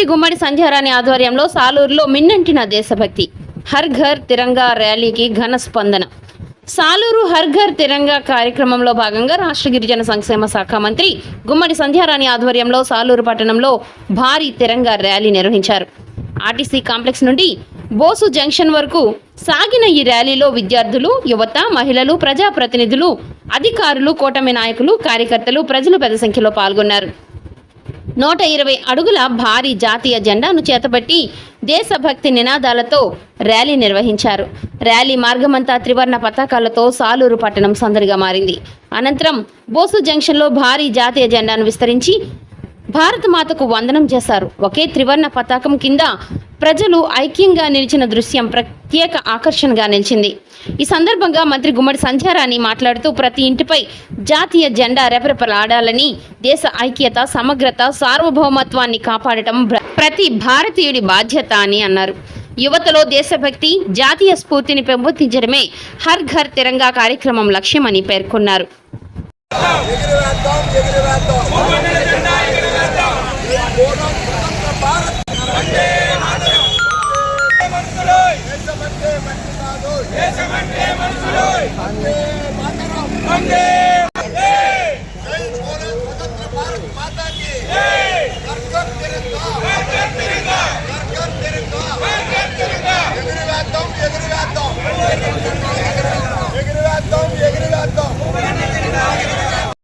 మంత్రి గుమ్మడి సంధ్యారాణి ఆధ్వర్యంలో సాలూరులో మిన్నంటిన దేశభక్తి హర్ ఘర్ తిరంగా ర్యాలీకి ఘన స్పందన. సాలూరు హర్ ఘర్ తిరంగా కార్యక్రమంలో భాగంగా రాష్ట్ర గిరిజన సంక్షేమ శాఖ మంత్రి గుమ్మడి సంధ్యారాణి ఆధ్వర్యంలో సాలూరు పట్టణంలో భారీ తిరంగా ర్యాలీ నిర్వహించారు. ఆర్టీసీ కాంప్లెక్స్ నుండి బోసు జంక్షన్ వరకు సాగిన ఈ ర్యాలీలో విద్యార్థులు, యువత, మహిళలు, ప్రజాప్రతినిధులు, అధికారులు, కూటమి నాయకులు, కార్యకర్తలు, ప్రజలు పెద్ద సంఖ్యలో పాల్గొన్నారు. 120 అడుగుల భారీ జాతీయ జెండాను చేతబట్టి దేశభక్తి నినాదాలతో ర్యాలీ నిర్వహించారు. ర్యాలీ మార్గమంతా త్రివర్ణ పతాకాలతో సాలూరు పట్టణం సందడిగా మారింది. అనంతరం బోసు జంక్షన్లో భారీ జాతీయ జెండాను విస్తరించి భారత మాతకు వందనం చేశారు. ఒకే త్రివర్ణ పతాకం కింద ప్రజలు ఐక్యంగా నిలిచిన దృశ్యం ప్రత్యేక ఆకర్షణగా నిలిచింది. ఈ సందర్భంగా మంత్రి గుమ్మడి సంధ్యారాణి మాట్లాడుతూ ప్రతి ఇంటిపై జాతీయ జెండా రెపరెపలాడాలని, దేశ ఐక్యత, సమగ్రత, సార్వభౌమత్వాన్ని కాపాడటం ప్రతి భారతీయుడి బాధ్యత అని అన్నారు. యువతలో దేశభక్తి, జాతీయ స్ఫూర్తిని పెంపొందించడమే హర్ ఘర్ తిరంగా కార్యక్రమం లక్ష్యమని పేర్కొన్నారు. వందే